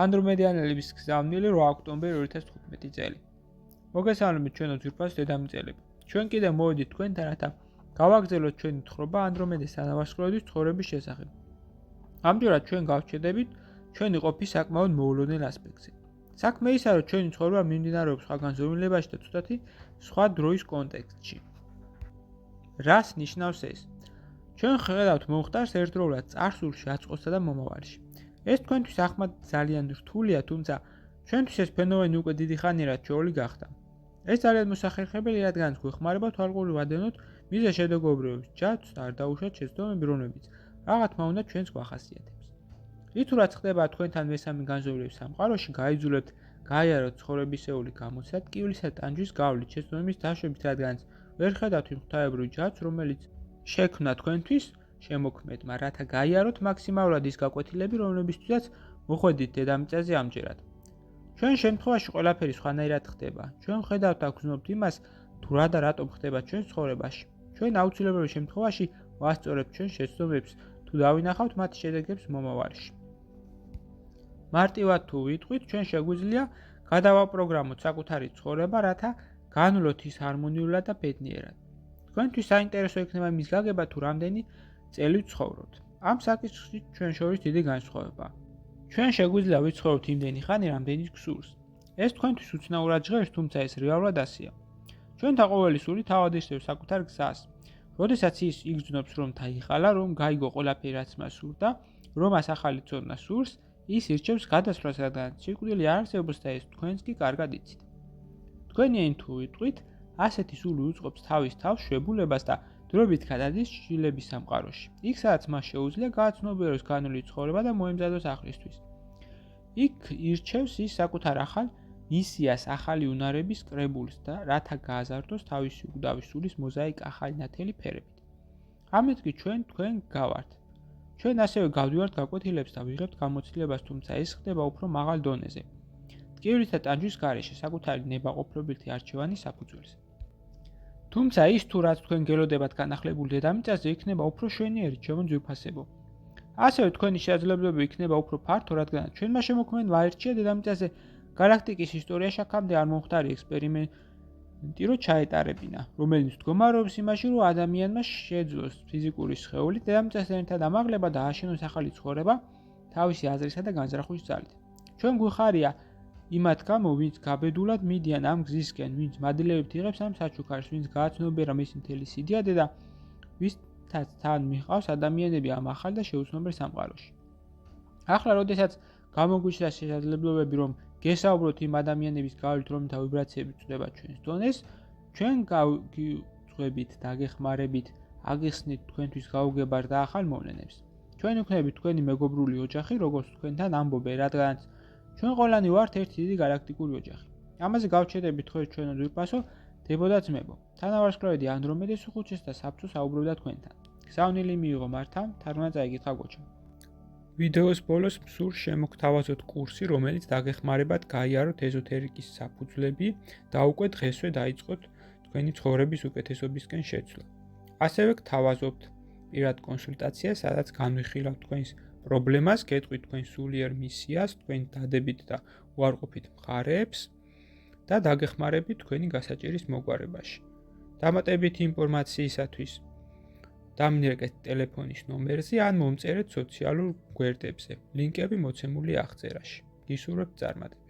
ანდრომედიანელების გზავნილი 8 ოქტომბერი 2015 წელი. მოგესალმებით ჩვენო ძვირფას დედამიწელები. ჩვენ კიდევ მოვედით თქვენთან, რათა გავაგრძელოთ ჩვენი თხრობა ანდრომედეს თანავარსკვლავედის ცხოვრების შესახებ. ამჯერად ჩვენ გავჩერდებით ჩვენი ყოფის საკმაოდ მოულოდნელ ასპექტზე. საქმე ისაა, რომ ჩვენი ცხოვრება მიმდინარეობს სხვაგან ზომილებაში და ცუდათი სხვა დროის კონტექსტში. რას ნიშნავს ეს? ჩვენ ხედავთ მომხდარს ერთდროულად წარსულში, აწყოსსა და მომავალში. ეს თქვენთვის ახმად ძალიან რთულია, თუმცა ჩვენთვის ეს ფენომენი უკვე დიდი ხანია ჩვეული გახდა. ეს ძალიან მოსახერხებელი, რადგანაც გვეხმარება თვალყური ვადენოთ მის შედეგობრივებს, ჯადს და არ დაუშვათ შეცდომები, რომლებიც რა თქმა უნდა ჩვენს გვახასიათებს. რით რაც ხდება თქვენთან მესამე განზომილების სამყაროში, გაიძულებთ გაიაროთ ცხოვრებისეული გამოსატკივილის და ტანჯვის გავლით შეცდომების დაშვებით, რადგანაც ვერ ხედავთ იმ ღვთაებრივ ჯადს, რომელიც შექმნა თქვენთვის შემოქმედმა, რათა გაიაროთ მაქსიმალურად ის გაკვეთილები, რომლებისთვისაც მოხვედით დედამიწაზე ამჯერად. ჩვენ შემთხვევაში ყველაფერი სხვანაირად ხდება. ჩვენ ხედავთ და გვგზნობთ იმას, თუ რა და რატომ ხდება ჩვენს ცხოვრებაში. ჩვენ აუცილებელ შემთხვევაში ვასწორებთ ჩვენ შეცდომებს, თუ დავინახავთ მათი შედეგებს მომავალში. მარტივად თუ ვიტყვით, ჩვენ შეგვიძლია გადავაპროგრამოთ საკუთარი ცხოვრება, რათა განვლოთ ის ჰარმონიულად და ბედნიერად. თქვენთვის საინტერესო იქნება იმის გაგება, თუ რამდენი წელი ვცხოვრობთ. ამ საკითხში ჩვენ შორის დიდი განსხვავებაა. ჩვენ შეგვიძლია ვიცხოვროთ იმდენი ხანი, რამდენი გსურს. ეს თქვენთვის უცნაურად ჟღერს, თუმცა ეს რეალურად ასეა. ჩვენთა ყოველი სული თავად ისევს საკუთარ გზას. როდესაც ის იგრძნობს, რომ დაიღალა, რომ გაიგო ყველაფერი, რაც მას სურდა, რომ მას ახალი ცოდნა სურს, ის ირჩევს გადასვლას, რადგანაც სიკვდილი არ არსებობს და ეს თქვენს კი კარგად იცით. თქვენი ენით თუ ვიტყვით, ასეთი სული უწყობს თავის თავს შვებულებას და დროებით გადადის შილების სამყაროში. იქ სადაც მას შეუძლია გააცნობიეროს განვლილი ცხოვრება და მოემზადოს ახლისთვის. იქ ირჩევს ის საკუთარ ახალ მისიას, ახალი უნარების კრებულს და რათა გააზარდოს თავისი უგდავის სულის მოზაიკ ახალი ნათელი ფერებით. ამით კი თქვენ გავართ. ჩვენ ასევე გავდივართ გაკვეთილებს და ვიღებთ გამოცდილებას, თუმცა ეს ხდება უფრო მაღალ დონეზე. ტკივილის და ტანჯვის გარეშე საკუთარი ნებაყოფლობითი არჩევანის საფუძველზე. თუმცა ის თუ რაც თქვენ გელოდებათ განახლებული დედამიწაზე, იქნება უფრო შვენიერი, ჩემო ძვირფასებო. ასევე თქვენი შესაძლებლობები იქნება უფრო ფართო, რადგან ჩვენმა შემოქმედმა აირჩია დედამიწაზე galaktikis ისტორიაში აქამდე არ მომხდარი ექსპერიმენტი რო ჩაეტარებინა, რომელიც მდგომარეობს იმაში, რომ ადამიანმა შეძლოს ფიზიკური სხეული დედამიწასთან ერთად ამაღლება და ააშენოს ახალი ცხოვრება თავისი აზრისა და განზრახვის ძალით. ჩვენ გვიხარია იმათ გამო, ვინც გაბედულად მიდიან ამ გზისკენ, ვინც მადლიერებთ იღებს ამ საჩუქარს, ვინც გააცნობიერა მისი მთელი სიდიადე და ვისაც თან მიჰყავს ადამიანები ამ ახალ და შეუცნობელ სამყაროში. ახლა, როდესაც გამოგვიჩნდა შესაძლებლობები, რომ გესაუბროთ იმ ადამიანების გავლით, რომელთა ვიბრაციები წვდება ჩვენს დონეს, ჩვენ გავიძღვებით, დაგეხმარებით, აგიხსნით თქვენთვის გაუგებარ და ახალ მოვლენებს. ჩვენ ვიქნებით თქვენი მეგობრული ოჯახი, როგორც თქვენთან ამბობენ, რადგანაც ჩვენ ყველანი ვართ ერთი დიდი galaktikuri ოჯახი. ამაზე გავჩერდებით ხოლმე ჩვენო ძვირფასო, დებო და ძმებო. თანავარსკვლავედი ანდრომედეს უხუცეს და საფრთხეს აუბრევდა თქვენთან. გზავნილი მიიღო მართავ, თარგმნა წაიკითხა გოჩა. ვიდეოს ბოლოს მსურს შემოგთავაზოთ კურსი, რომელიც დაგეხმარებათ გაიაროთ ეზოთერიკის საფუძვლები და უკვე დღესვე დაიწყოთ თქვენი ცხოვრების უკეთესობისკენ შეცვლა. ასევე გთავაზობთ პირად კონსულტაციას, სადაც განვიხილავთ თქვენს პრობლემას, გეტყვით თქვენ სულიერ მისიას, თქვენი დადებით და უარყოფით მხარეებს და დაგეხმარებით თქვენი გასაჭირის მოგვარებაში. დამატებითი ინფორმაციისათვის დამნერგეთ ტელეფონის ნომერზე ან მომწერეთ სოციალურ გვერდებზე. ლინკები მოცემულია აღწერაში. გისურვებთ წარმატებას.